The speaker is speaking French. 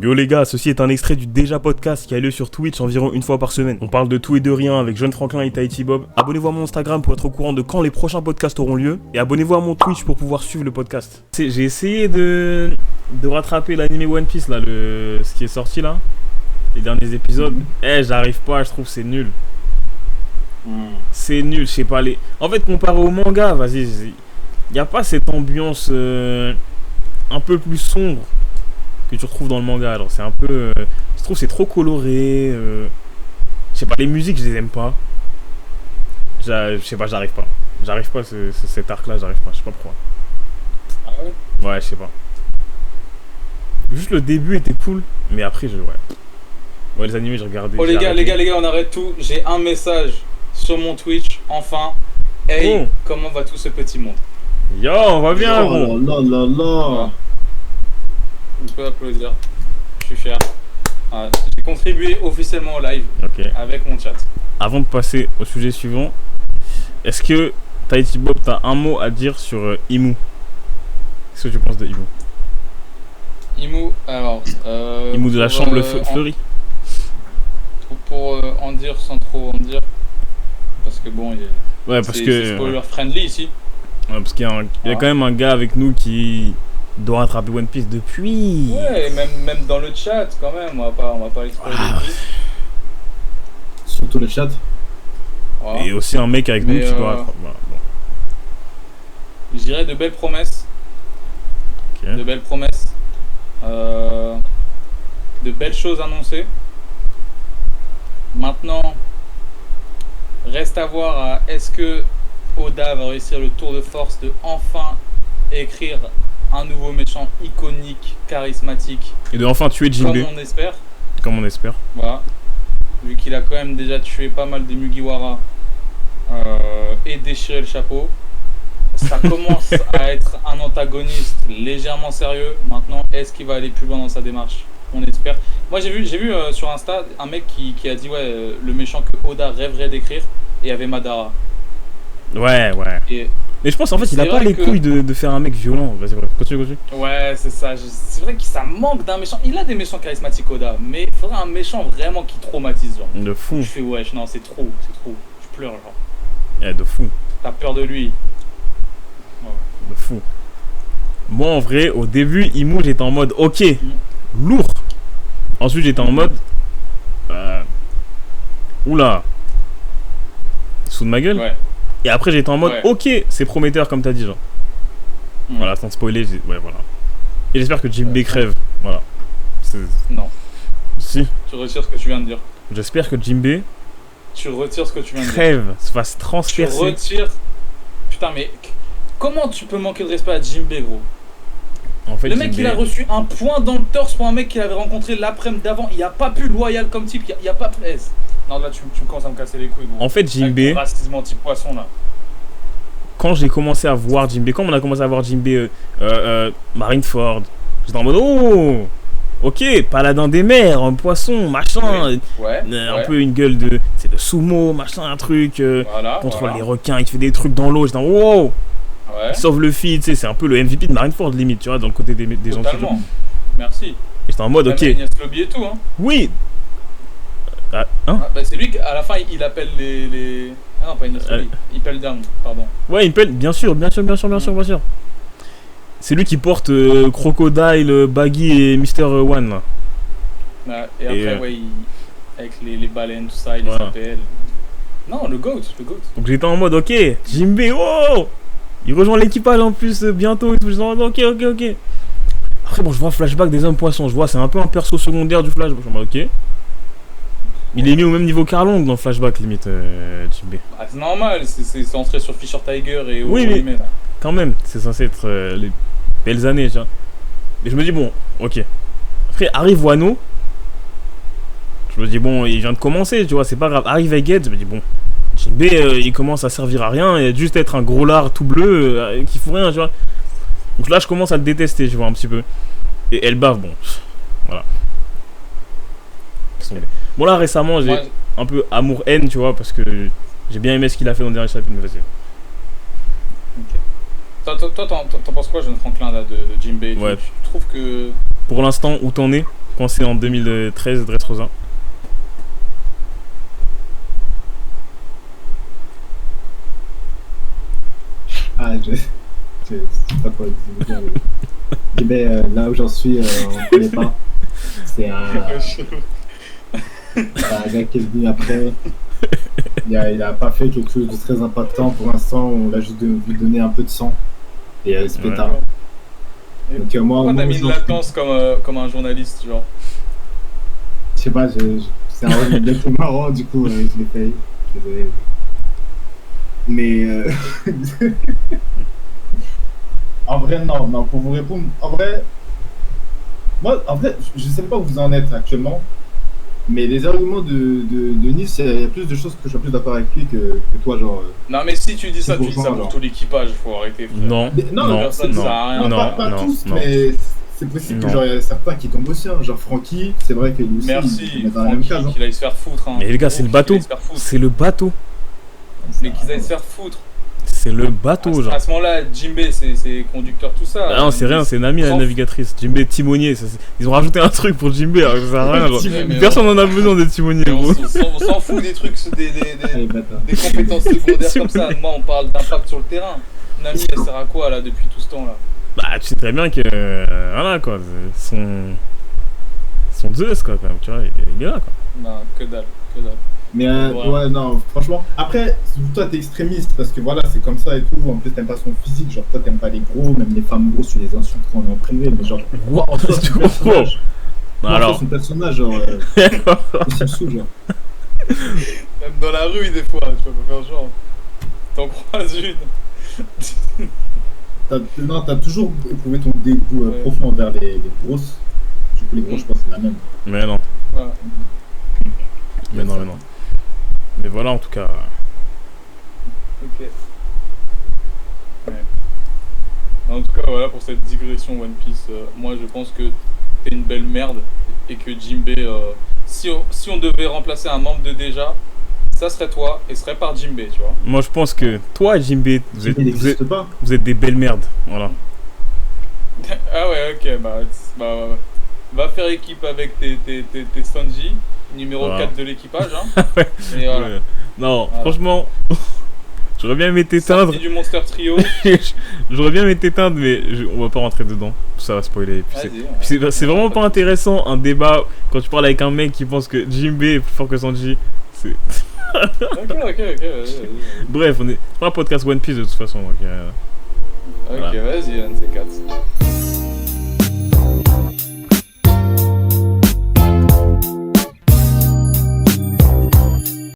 Yo les gars, ceci est un extrait du Déjà Podcast qui a lieu sur Twitch environ une fois par semaine. On parle de tout et de rien avec John Franklin et Tahiti Bob. Abonnez-vous à mon Instagram pour être au courant de quand les prochains podcasts auront lieu. Et abonnez-vous à mon Twitch pour pouvoir suivre le podcast. J'ai essayé de rattraper l'anime One Piece là, ce qui est sorti là. Les derniers épisodes. J'arrive pas, je trouve c'est nul. C'est nul, je sais pas les... En fait, comparé au manga, vas-y, y a pas cette ambiance un peu plus sombre que tu retrouves dans le manga. Alors c'est un peu... je trouve que c'est trop coloré. Je sais pas, les musiques je les aime pas. Je sais pas, j'arrive pas. J'arrive pas, cet arc là, j'arrive pas, je sais pas pourquoi. Ah ouais? Ouais, je sais pas. Juste le début était cool, mais après ouais, les animés j'ai regardé. Oh les gars, on arrête tout. J'ai un message sur mon Twitch, enfin. Hey, comment va tout ce petit monde? Yo, on va bien, gros. Oh là là là. On peut applaudir. Je suis fier. Voilà. J'ai contribué officiellement au live avec mon chat. Avant de passer au sujet suivant, est-ce que Tahiti Bob, t'as un mot à dire sur Imu? Qu'est-ce que tu penses de Imu? Imu, alors... Imu de la chambre fleurie. Pour en dire sans trop en dire. Parce que bon, c'est spoiler friendly ici. Ouais, parce qu'il y a quand même un gars avec nous qui doit rattraper One Piece depuis. Ouais, même dans le chat quand même, on va pas l'explorer. Surtout le chat. Voilà. Et aussi un mec avec nous qui doit rattraper. Voilà, bon. Je dirais de belles promesses. Okay. De belles promesses. De belles choses annoncées. Maintenant, reste à voir est-ce que Oda va réussir le tour de force de enfin écrire un nouveau méchant iconique, charismatique. Et de enfin tuer Jinbei. Comme on espère. Voilà. Vu qu'il a quand même déjà tué pas mal de Mugiwara et déchiré le chapeau. Ça commence à être un antagoniste légèrement sérieux. Maintenant, est-ce qu'il va aller plus loin dans sa démarche? On espère. Moi j'ai vu sur Insta un mec qui a dit le méchant que Oda rêverait d'écrire, et il y avait Madara. Ouais. Mais je pense en fait il a pas les couilles de faire un mec violent. Vas-y, continue. Ouais, c'est ça. C'est vrai que ça manque d'un méchant. Il a des méchants charismatiques Oda, mais il faudrait un méchant vraiment qui traumatise, genre. De fou. Je fais non, c'est trop. Je pleure, genre. Ouais, de fou. T'as peur de lui. Ouais. De fou. Moi en vrai au début Imu j'étais en mode ok, lourd. Ensuite j'étais en mode oula, sous de ma gueule. Ouais. Et après j'étais en mode ok, c'est prometteur comme t'as dit, genre. Voilà, sans spoiler, voilà. Et j'espère que Jinbei crève. Voilà. Non. Si. Tu retires ce que tu viens de dire. J'espère que Jinbei. Tu retires ce que tu viens de dire. Crève, se fasse transpercer. Tu retires. Putain, mais comment tu peux manquer de respect à Jinbei, gros? En fait, le mec, il a reçu un point dans le torse pour un mec qu'il avait rencontré l'après-midi d'avant. Il a pas pu loyal comme type. Il a pas plaise. Non, là, tu commences à me casser les couilles, gros. En fait, Jinbei. Racisme anti-poisson, là. Quand j'ai commencé à voir Jinbei, quand on a commencé à voir Jinbei Marineford, j'étais en mode oh, ok, paladin des mers, un poisson, machin, un peu une gueule de sumo, machin, un truc, contre les requins, il fait des trucs dans l'eau, j'étais en wow. Il sauve le feed, tu sais, c'est un peu le MVP de Marineford limite, tu vois, dans le côté des gens qui jouent. Merci. Et j'étais en mode ok. Il y a ce lobby et tout, hein. Oui. C'est lui qu'à la fin il appelle les... Ah non, pas une Impel Down, pardon. Ouais, Impel, bien sûr. C'est lui qui porte Crocodile, Baggy et Mr. One là. Et après, avec les baleines, tout ça, les APL. Non, le GOAT. Donc j'étais en mode ok, Jinbei, oh, il rejoint l'équipage en plus bientôt et tout. J'étais en mode ok. Après bon, je vois flashback des hommes poissons, je vois c'est un peu un perso secondaire du flashback. Je me dis ok. Il est mis au même niveau qu'Arlong dans le flashback limite, Jinbei. C'est normal, c'est centré sur Fisher Tiger et oui, mais quand même, c'est censé être les belles années, tu vois. Et je me dis bon, ok. Après arrive Wano. Je me dis bon, il vient de commencer, tu vois, c'est pas grave. Arrive Egghead, je me dis bon, Jinbei il commence à servir à rien, il a juste être un gros lard tout bleu qui fout rien, tu vois. Donc là je commence à le détester, tu vois, un petit peu. Et elle bave, bon, voilà. Bon là récemment j'ai un peu amour-haine, tu vois, parce que j'ai bien aimé ce qu'il a fait dans le dernier chapitre, mais vas-y. Toi, t'en penses quoi, John Franklin, là, de Jinbei? Tu trouves que... Pour l'instant, où t'en es? commencé en 2013, Dressrosa. Ah, je sais pas quoi dire. Mais là où j'en suis, on connaît pas. C'est un gars qui est venu après. Il a pas fait quelque chose de très impactant pour l'instant. On l'a juste vu donner un peu de sang. Et c'est pétard. Donc moi, Pourquoi t'as mis une latence comme un journaliste, genre? Je sais pas, c'est un rôle bien plus marrant, du coup, je l'ai fait. Désolé. Mais en vrai, non, pour vous répondre, en vrai, moi, je sais pas où vous en êtes actuellement, mais les arguments de Nice, il y a plus de choses que je suis plus d'accord avec lui que toi, genre. Non, mais si tu dis ça, tu dis ça genre. pour tout l'équipage, faut arrêter. Frère. Non, non, personne, ça sert à rien. non, Pas non, tous, non. mais c'est possible que genre, il y a certains qui tombent aussi, hein, genre Francky, c'est vrai que lui aussi, Merci, il est dans la même case. qu'il aille se faire foutre. Hein. Mais les gars, c'est le bateau. C'est le bateau. Mais qu'ils aillent se faire foutre. C'est le bateau, genre. À ce moment-là, Jimbe, c'est conducteur, tout ça. Ah non, c'est rien, c'est Nami la navigatrice. Jimbe timonier. Ils ont rajouté un truc pour Jimbe, alors que ça sert à rien. Genre. Personne n'en a besoin de timonier, gros. On s'en fout des trucs, des compétences secondaires comme ça. Moi, on parle d'impact sur le terrain. Nami, elle sert à quoi là depuis tout ce temps-là? Bah, tu sais très bien que. Voilà quoi. Son Zeus, quoi, quand même. Tu vois, il est là, quoi. Non, que dalle. Mais ouais, non, franchement. Après, toi, t'es extrémiste parce que voilà, c'est comme ça et tout. En plus, t'aimes pas son physique. Genre, toi, t'aimes pas les gros, même les femmes grosses, tu les insultes quand on est en privé. Mais genre, en soi, son personnage. Alors. Son personnage, genre. Il se saoule, genre. Même dans la rue, des fois, tu peux pas faire genre. T'en croises une. T'as toujours éprouvé ton dégoût profond envers les grosses. Du coup, les grosses, je pense que c'est la même. Mais non. Voilà. Mais non. Mais voilà, en tout cas. Ok. Ouais. En tout cas, voilà pour cette digression One Piece. Moi, je pense que t'es une belle merde et que Jimbe, si on devait remplacer un membre de Deja, ça serait toi et serait par Jimbe, tu vois. Moi, je pense que toi, Jimbe, vous êtes des belles merdes. Voilà. Ah ouais, ok, bah, va faire équipe avec tes Sanji, numéro 4 de l'équipage, hein. Ouais. Et voilà. Ouais. Non, voilà. Franchement, j'aurais bien aimé t'éteindre. Sorti du Monster Trio. J'aurais bien aimé t'éteindre, mais on va pas rentrer dedans. Ça va spoiler. Puis c'est vraiment pas intéressant un débat quand tu parles avec un mec qui pense que Jimbe est plus fort que Sanji. C'est. Ok. Bref, on est pas un podcast One Piece de toute façon. Donc, ok, voilà. Vas-y, un de ces quatre.